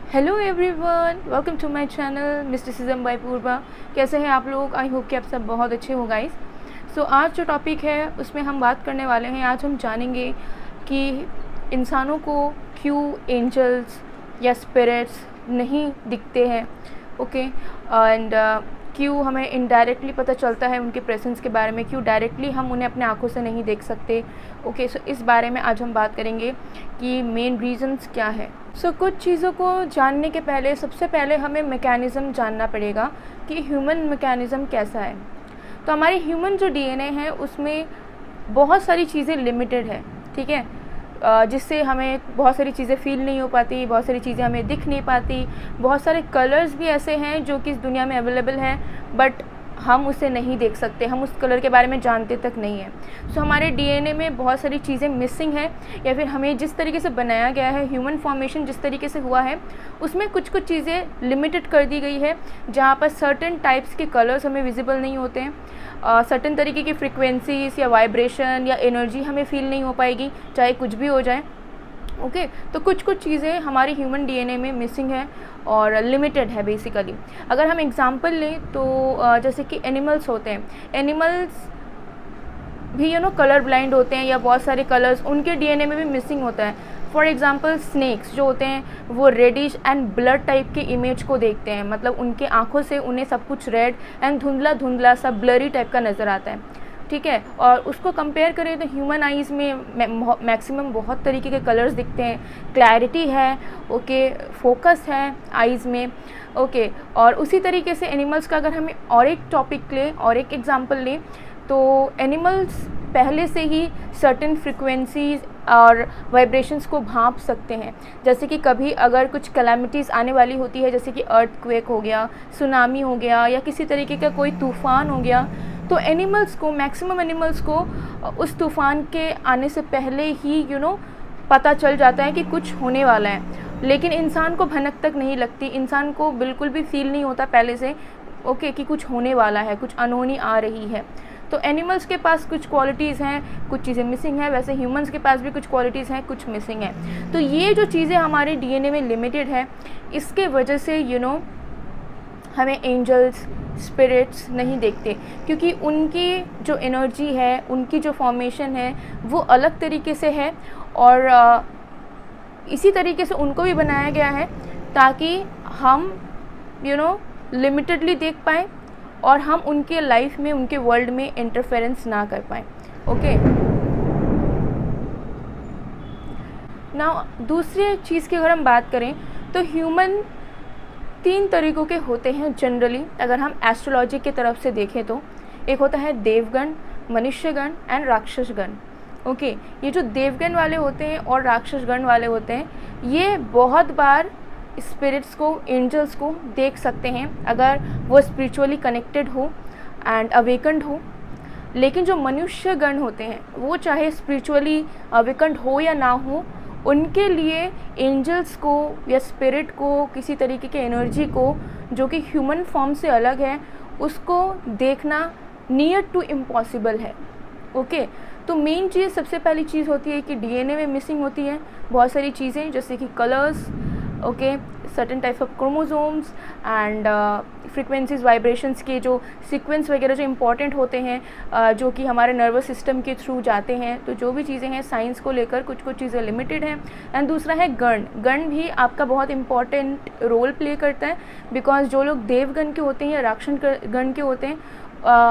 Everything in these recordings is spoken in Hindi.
Hello everyone, welcome to my channel mysticism by Purva. कैसे हैं आप लोग? आई होप कि आप सब बहुत अच्छे हो गाइस। सो आज जो टॉपिक है उसमें हम बात करने वाले हैं। आज हम जानेंगे कि इंसानों को क्यों एंजल्स या स्पिरिट्स नहीं दिखते हैं, ओके, एंड क्यों हमें इनडायरेक्टली पता चलता है उनके प्रेजेंस के बारे में, क्यों डायरेक्टली हम उन्हें अपने आँखों से नहीं देख सकते। ओके, सो इस बारे में आज हम बात करेंगे कि मेन रीजंस क्या है। सो कुछ चीज़ों को जानने के पहले सबसे पहले हमें मैकेनिज़्म जानना पड़ेगा कि ह्यूमन मैकेनिज़्म कैसा है। तो हमारी ह्यूमन जो डीएनए है उसमें बहुत सारी चीज़ें लिमिटेड है, ठीक है, जिससे हमें बहुत सारी चीज़ें फील नहीं हो पाती, बहुत सारी चीज़ें हमें दिख नहीं पाती। बहुत सारे कलर्स भी ऐसे हैं जो कि इस दुनिया में अवेलेबल हैं, बट हम उसे नहीं देख सकते, हम उस कलर के बारे में जानते तक नहीं है। सो हमारे डीएनए में बहुत सारी चीज़ें मिसिंग है, या फिर हमें जिस तरीके से बनाया गया है, ह्यूमन फॉर्मेशन जिस तरीके से हुआ है उसमें कुछ कुछ चीज़ें लिमिटेड कर दी गई है, जहाँ पर सर्टेन टाइप्स के कलर्स हमें विजिबल नहीं होते हैं, सर्टेन तरीके की फ्रिक्वेंसीज या वाइब्रेशन या एनर्जी हमें फील नहीं हो पाएगी, चाहे कुछ भी हो जाए। ओके, तो कुछ कुछ चीज़ें हमारी ह्यूमन डीएनए में मिसिंग है और लिमिटेड है बेसिकली। अगर हम एग्जांपल लें तो जैसे कि एनिमल्स होते हैं, एनिमल्स भी कलर ब्लाइंड होते हैं, या बहुत सारे कलर्स उनके डीएनए में भी मिसिंग होता है। फॉर एग्जांपल स्नेक्स जो होते हैं वो रेडिश एंड ब्लड टाइप के इमेज को देखते हैं, मतलब उनके आँखों से उन्हें सब कुछ रेड एंड धुंधला धुंधला सा ब्लरी टाइप का नज़र आता है, ठीक है। और उसको कंपेयर करें तो ह्यूमन आइज़ में मैक्सिमम बहुत तरीके के कलर्स दिखते हैं, क्लैरिटी है, ओके, फोकस है आइज़ में, ओके। और उसी तरीके से एनिमल्स का अगर हमें और एक टॉपिक लें और एक एग्जांपल लें तो एनिमल्स पहले से ही सर्टेन फ्रिक्वेंसीज और वाइब्रेशंस को भांप सकते हैं। जैसे कि कभी अगर कुछ कैलामिटीज़ आने वाली होती है, जैसे कि अर्थक्वेक हो गया, सुनामी हो गया, या किसी तरीके का कोई तूफ़ान हो गया, तो एनिमल्स को, मैक्सिमम एनिमल्स को उस तूफ़ान के आने से पहले ही पता चल जाता है कि कुछ होने वाला है। लेकिन इंसान को भनक तक नहीं लगती, इंसान को बिल्कुल भी फील नहीं होता पहले से, ओके, कि कुछ होने वाला है, कुछ अनहोनी आ रही है। तो एनिमल्स के पास कुछ क्वालिटीज़ हैं, कुछ चीज़ें मिसिंग है, वैसे ह्यूमंस के पास भी कुछ क्वालिटीज़ हैं, कुछ मिसिंग है। तो ये जो चीज़ें हमारे डीएनए में लिमिटेड है, इसके वजह से हमें एंजल्स, स्पिरिट्स नहीं देखते, क्योंकि उनकी जो एनर्जी है, उनकी जो फॉर्मेशन है वो अलग तरीके से है, और इसी तरीके से उनको भी बनाया गया है ताकि हम लिमिटेडली देख पाएँ और हम उनके लाइफ में, उनके वर्ल्ड में इंटरफेरेंस ना कर पाएँ, ओके। नाउ दूसरी चीज़ की अगर हम बात करें तो ह्यूमन 3 तरीक़ों के होते हैं जनरली, अगर हम एस्ट्रोलॉजी की तरफ से देखें तो। एक होता है देवगण, मनुष्यगण एंड राक्षसगण, ओके। ये जो देवगण वाले होते हैं और राक्षसगण वाले होते हैं, ये बहुत बार स्पिरिट्स को, एंजल्स को देख सकते हैं अगर वो स्पिरिचुअली कनेक्टेड हो एंड अवेकन्ड हो। लेकिन जो मनुष्यगण होते हैं वो चाहे स्पिरिचुअली अवेकन्ड हो या ना हो, उनके लिए एंजल्स को या स्पिरिट को, किसी तरीके के एनर्जी को जो कि ह्यूमन फॉर्म से अलग है, उसको देखना नियर टू इम्पॉसिबल है, ओके। तो मेन चीज़, सबसे पहली चीज़ होती है कि डीएनए में मिसिंग होती है बहुत सारी चीज़ें, जैसे कि colours, okay, certain types of chromosomes and frequencies, vibrations के जो सीक्वेंस वगैरह जो इंपॉर्टेंट होते हैं, जो कि हमारे नर्वस सिस्टम के थ्रू जाते हैं। तो जो भी चीज़ें हैं साइंस को लेकर कुछ कुछ चीज़ें लिमिटेड हैं। एंड दूसरा है गण। गण भी आपका बहुत इंपॉर्टेंट रोल प्ले करता है, बिकॉज जो लोग देवगण के होते हैं या राक्षस गण के होते हैं,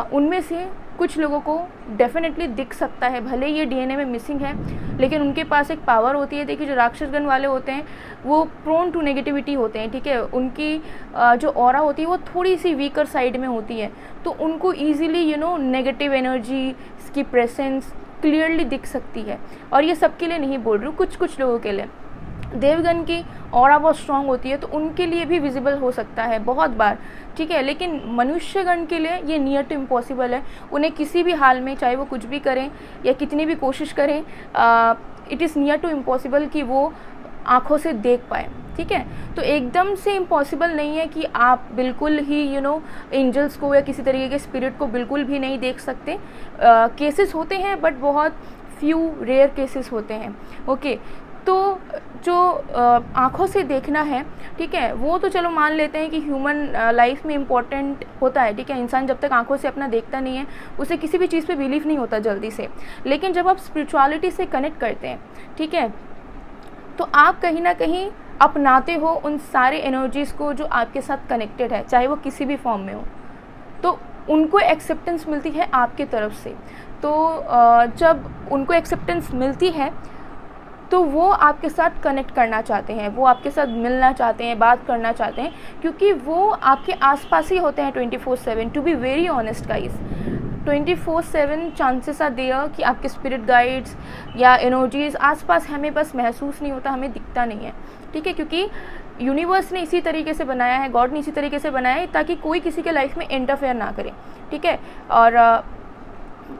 उनमें से कुछ लोगों को डेफिनेटली दिख सकता है, भले ये डीएनए में मिसिंग है, लेकिन उनके पास एक पावर होती है। देखिए, जो राक्षसगण वाले होते हैं वो प्रोन टू नेगेटिविटी होते हैं, ठीक है, उनकी जो ऑरा होती है वो थोड़ी सी वीकर साइड में होती है, तो उनको ईजिली नेगेटिव एनर्जी की प्रेजेंस क्लियरली दिख सकती है। और ये सबके लिए नहीं बोल रही हूँ, कुछ कुछ लोगों के लिए। देवगण की ऑरा बहुत स्ट्रांग होती है तो उनके लिए भी विजिबल हो सकता है बहुत बार, ठीक है। लेकिन मनुष्यगण के लिए ये नियर टू इम्पॉसिबल है। उन्हें किसी भी हाल में, चाहे वो कुछ भी करें या कितनी भी कोशिश करें, it is near to impossible कि वो आँखों से देख पाए, ठीक है। तो एकदम से इम्पॉसिबल नहीं है कि आप बिल्कुल ही एंजल्स को या किसी तरीके के स्पिरिट को बिल्कुल भी नहीं देख सकते। केसेस होते हैं, बट बहुत फ्यू रेयर केसेस होते हैं, ओके। तो जो आँखों से देखना है, ठीक है, वो तो चलो मान लेते हैं कि ह्यूमन लाइफ में इम्पॉर्टेंट होता है, ठीक है। इंसान जब तक आँखों से अपना देखता नहीं है उसे किसी भी चीज़ पे बिलीव नहीं होता जल्दी से। लेकिन जब आप स्पिरिचुअलिटी से कनेक्ट करते हैं, ठीक है, तो आप कहीं ना कहीं अपनाते हो उन सारे एनर्जीज़ को जो आपके साथ कनेक्टेड है, चाहे वो किसी भी फॉर्म में हो, तो उनको एक्सेप्टेंस मिलती है आपके तरफ से। तो जब उनको एक्सेप्टेंस मिलती है तो वो आपके साथ कनेक्ट करना चाहते हैं, वो आपके साथ मिलना चाहते हैं, बात करना चाहते हैं, क्योंकि वो आपके आसपास ही होते हैं 24/7। To be very honest guys, 24/7 chances are there कि आपके स्पिरिट गाइड्स या एनर्जीज़ आसपास हमें बस महसूस नहीं होता, हमें दिखता नहीं है, ठीक है। क्योंकि यूनिवर्स ने इसी तरीके से बनाया है, गॉड ने इसी तरीके से बनाया है ताकि कोई किसी के लाइफ में इंटरफेयर ना करे, ठीक है, और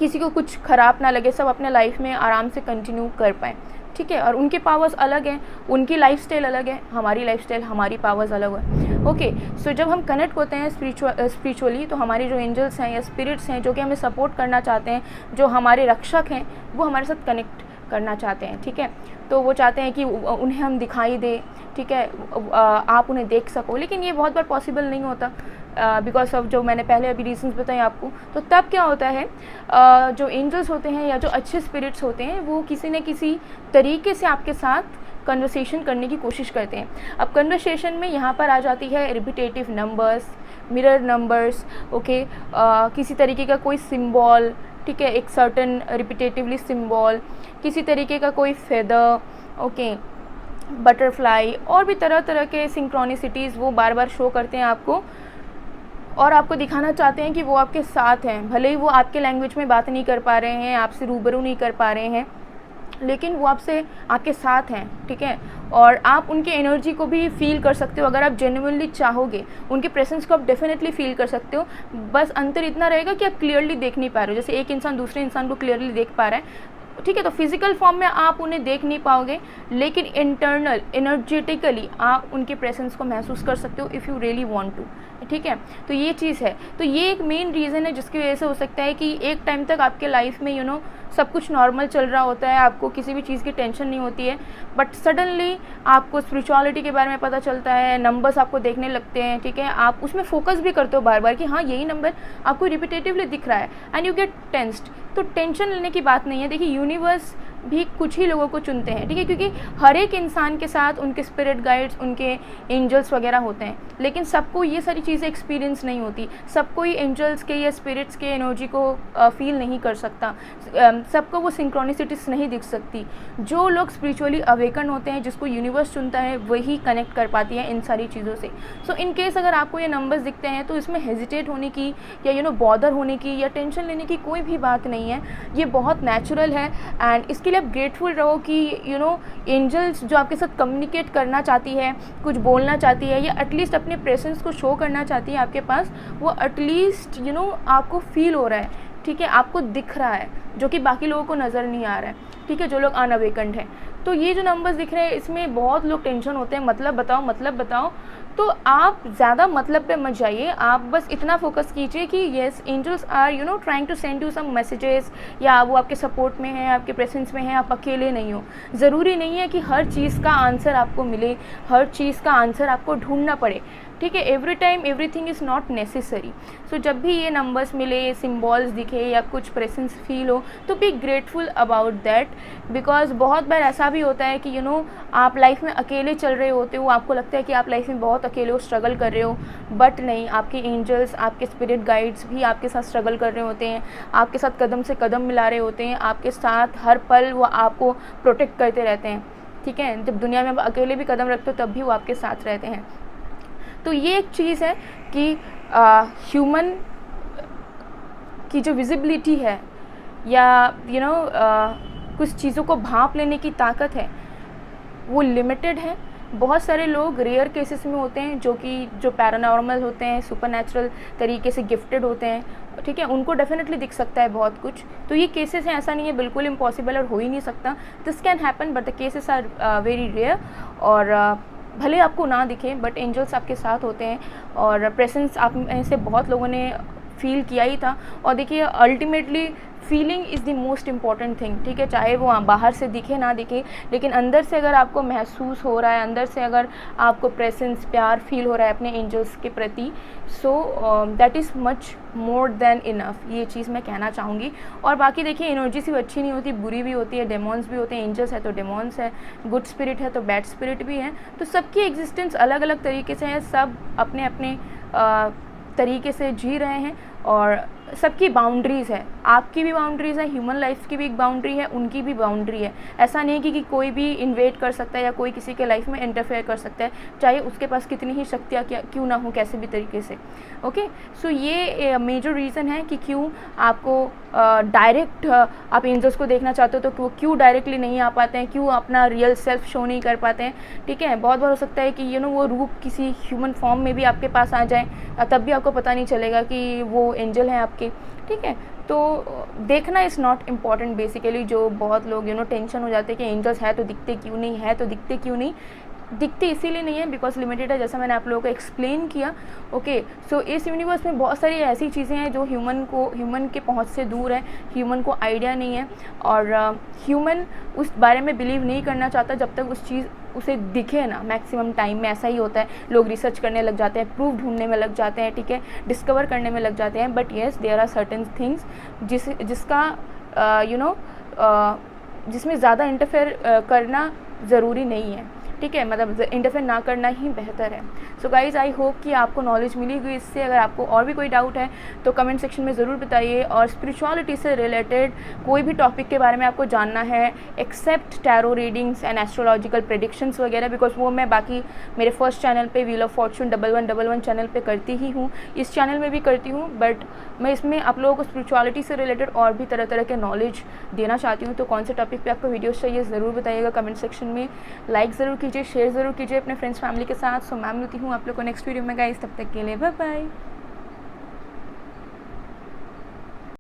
किसी को कुछ ख़राब ना लगे, सब अपने लाइफ में आराम से कंटिन्यू कर पाएँ, ठीक है। और उनके पावर्स अलग हैं, उनकी लाइफस्टाइल अलग है, हमारी लाइफस्टाइल, हमारी पावर्स अलग है। ओके, सो जब हम कनेक्ट होते हैं स्पिरिचुअली, तो हमारे जो एंजल्स हैं या स्पिरिट्स हैं जो कि हमें सपोर्ट करना चाहते हैं, जो हमारे रक्षक हैं, वो हमारे साथ कनेक्ट करना चाहते हैं, ठीक है। तो वो चाहते हैं कि उन्हें हम दिखाई दे, ठीक है, आप उन्हें देख सको। लेकिन ये बहुत बार पॉसिबल नहीं होता बिकॉज ऑफ जो मैंने पहले अभी रीजंस बताए आपको। तो तब क्या होता है, जो एंजल्स होते हैं या जो अच्छे स्पिरिट्स होते हैं वो किसी न किसी तरीके से आपके साथ कन्वर्सेशन करने की कोशिश करते हैं। अब कन्वर्सेशन में यहाँ पर आ जाती है repetitive numbers, mirror numbers, okay, किसी तरीके का कोई सिंबल, ठीक है, एक सर्टन रिपीटेटिवली सिंबल, किसी तरीके का कोई फेदर, ओके, बटरफ्लाई, और भी तरह तरह के सिंक्रोनिसिटीज़ वो बार बार शो करते हैं आपको, और आपको दिखाना चाहते हैं कि वो आपके साथ हैं। भले ही वो आपके लैंग्वेज में बात नहीं कर पा रहे हैं, आपसे रूबरू नहीं कर पा रहे हैं, लेकिन वो आपके साथ हैं, ठीक है। और आप उनके एनर्जी को भी फील कर सकते हो, अगर आप जेन्युइनली चाहोगे उनके प्रेजेंस को आप डेफिनेटली फील कर सकते हो। बस अंतर इतना रहेगा कि आप क्लियरली देख नहीं पा रहे हो, जैसे एक इंसान दूसरे इंसान को क्लियरली देख पा रहा है, ठीक है। तो फिजिकल फॉर्म में आप उन्हें देख नहीं पाओगे, लेकिन इंटरनल एनर्जेटिकली आप उनके प्रेजेंस को महसूस कर सकते हो if you really want to, ठीक है। तो ये चीज़ है, तो ये एक मेन रीज़न है जिसकी वजह से हो सकता है कि एक टाइम तक आपके लाइफ में सब कुछ नॉर्मल चल रहा होता है, आपको किसी भी चीज़ की टेंशन नहीं होती है, बट सडनली आपको स्पिरिचुअलिटी के बारे में पता चलता है, नंबर्स आपको देखने लगते हैं, ठीक है, आप उसमें फोकस भी करते हो बार बार कि हाँ यही नंबर आपको रिपीटेटिवली दिख रहा है, एंड यू गेट टेंस्ड। तो टेंशन लेने की बात नहीं है। देखिए, यूनिवर्स भी कुछ ही लोगों को चुनते हैं, ठीक है, क्योंकि हर एक इंसान के साथ उनके स्पिरिट गाइड्स, उनके एंजल्स वगैरह होते हैं, लेकिन सबको ये सारी चीज़ें एक्सपीरियंस नहीं होती, सबको ही एंजल्स के या स्पिरिट्स के एनर्जी को फील नहीं कर सकता, सबको वो सिंक्रोनिसिटीज नहीं दिख सकती। जो लोग स्पिरिचुअली अवेकन होते हैं, जिसको यूनिवर्स चुनता है, वही कनेक्ट कर पाती है इन सारी चीज़ों से। सो इन केस अगर आपको ये नंबर्स दिखते हैं तो इसमें हेजिटेट होने की या बॉदर होने की या टेंशन लेने की कोई भी बात नहीं है, ये बहुत नेचुरल है। एंड इसके लिए आप ग्रेटफुल रहो कि एंजल्स जो आपके साथ कम्युनिकेट करना चाहती है, कुछ बोलना चाहती है, या एटलीस्ट अपने प्रेजेंस को शो करना चाहती है आपके पास, वो एटलीस्ट आपको फील हो रहा है, ठीक है, आपको दिख रहा है, जो कि बाकी लोगों को नज़र नहीं आ रहा है, ठीक है, जो लोग अनअवेकन्ड हैं। तो ये जो नंबर्स दिख रहे हैं, इसमें बहुत लोग टेंशन होते हैं, मतलब बताओ। तो आप ज़्यादा मतलब पे मत जाइए, आप बस इतना फोकस कीजिए कि yes, angels are trying to send you some messages, या वो आपके सपोर्ट में है, आपके प्रेजेंस में है, आप अकेले नहीं हो। ज़रूरी नहीं है कि हर चीज़ का आंसर आपको मिले, हर चीज़ का आंसर आपको ढूंढना पड़े, ठीक है। Every time everything is not necessary. So जब भी ये नंबर्स मिले, सिम्बॉल्स दिखे या कुछ प्रेजेंस फील हो, तो be grateful about that, because बहुत बार ऐसा भी होता है कि आप लाइफ में अकेले चल रहे होते हो, आपको लगता है कि आप लाइफ में बहुत अकेले हो, स्ट्रगल कर रहे हो, बट नहीं, आपके एंजल्स, आपके स्पिरिट गाइड्स भी आपके साथ स्ट्रगल कर रहे होते हैं, आपके साथ कदम से कदम मिला रहे होते हैं, आपके साथ हर पल वो आपको प्रोटेक्ट करते रहते हैं, ठीक है। जब दुनिया में आप अकेले भी कदम रखते हो तब भी वो आपके साथ रहते हैं। तो ये एक चीज़ है कि ह्यूमन की जो विजिबिलिटी है या कुछ चीज़ों को भांप लेने की ताकत है, वो लिमिटेड है। बहुत सारे लोग रेयर केसेस में होते हैं जो पैरानॉर्मल होते हैं, सुपरनैचुरल तरीके से गिफ्टेड होते हैं, ठीक है, उनको डेफिनेटली दिख सकता है बहुत कुछ। तो ये केसेस हैं, ऐसा नहीं है बिल्कुल इम्पॉसिबल और हो ही नहीं सकता, this can happen, but the cases are very rare. और भले आपको ना दिखे, बट एंजल्स आपके साथ होते हैं, और प्रेजेंस आप में से बहुत लोगों ने फील किया ही था। और देखिए, ultimately feeling is the most important thing, ठीक है। चाहे वो बाहर से दिखे ना दिखे, लेकिन अंदर से अगर आपको महसूस हो रहा है, अंदर से अगर आपको प्रेजेंस, प्यार फील हो रहा है अपने एंजल्स के प्रति, so that is much more than enough, ये चीज़ मैं कहना चाहूँगी। और बाकी देखिए, एनर्जी सिर्फ अच्छी नहीं होती, बुरी भी होती है, डेमॉन्स भी होते हैं, एंजल्स है तो डेमॉन्स है, गुड स्पिरिट है तो बैड स्पिरिट भी है। तो सबकी एग्जिस्टेंस अलग अलग तरीके से है, सब अपने अपने तरीके से जी रहे हैं, और सबकी बाउंड्रीज़ है, आपकी भी बाउंड्रीज़ है, ह्यूमन लाइफ की भी एक बाउंड्री है, उनकी भी बाउंड्री है। ऐसा नहीं कि कोई भी इन्वेट कर सकता है या कोई किसी के लाइफ में इंटरफेयर कर सकता है, चाहे उसके पास कितनी ही शक्तियाँ क्यों ना हो, कैसे भी तरीके से। ओके, सो ये मेजर रीज़न है कि क्यों आपको डायरेक्ट आप एंजल्स को देखना चाहते हो तो वो क्यों डायरेक्टली नहीं आ पाते हैं, क्यों अपना रियल सेल्फ शो नहीं कर पाते हैं, ठीक है। बहुत बार हो सकता है कि वो रूप किसी ह्यूमन फॉर्म में भी आपके पास आ जाए, तब भी आपको पता नहीं चलेगा कि वो एंजल हैं आपके, ठीक है। तो देखना इज़ नॉट इम्पॉर्टेंट बेसिकली। जो बहुत लोग टेंशन हो जाते हैं कि एंजल्स है तो दिखते क्यों नहीं, है तो दिखते क्यों नहीं, दिखते इसीलिए नहीं है बिकॉज लिमिटेड है, जैसा मैंने आप लोगों को एक्सप्लेन किया। ओके, सो इस यूनिवर्स में बहुत सारी ऐसी चीज़ें हैं जो ह्यूमन के पहुंच से दूर है, ह्यूमन को आइडिया नहीं है, और ह्यूमन उस बारे में बिलीव नहीं करना चाहता जब तक उसे दिखे ना। मैक्सिमम टाइम में ऐसा ही होता है, लोग रिसर्च करने लग जाते हैं, प्रूफ ढूंढने में लग जाते हैं, ठीक है, डिस्कवर करने में लग जाते हैं। But yes, there are certain things जिसमें ज़्यादा इंटरफेयर करना ज़रूरी नहीं है, ठीक है, मतलब इंटरफेयर ना करना ही बेहतर है। सो गाइज़, आई होप कि आपको नॉलेज मिली हुई इससे। अगर आपको और भी कोई डाउट है तो कमेंट सेक्शन में ज़रूर बताइए, और स्पिरिचुअलिटी से रिलेटेड कोई भी टॉपिक के बारे में आपको जानना है except tarot readings and astrological predictions वगैरह, बिकॉज वो मैं बाकी मेरे फर्स्ट चैनल पे व्हील ऑफ फॉर्चून 1111 चैनल पे करती ही हूँ, इस चैनल में भी करती हूँ, बट मैं इसमें आप लोगों को स्पिरिचुअलिटी से रिलेटेड और भी तरह तरह के नॉलेज देना चाहती हूँ। तो कौन से टॉपिक पे आपको वीडियोस चाहिए ज़रूर बताइएगा कमेंट सेक्शन में। लाइक ज़रूर कीजिए, शेयर ज़रूर कीजिए अपने फ्रेंड्स फैमिली के साथ। सो मैं मिलती हूँ आप लोग को नेक्स्ट वीडियो में गाइस, तब तक के लिए बाय बाय।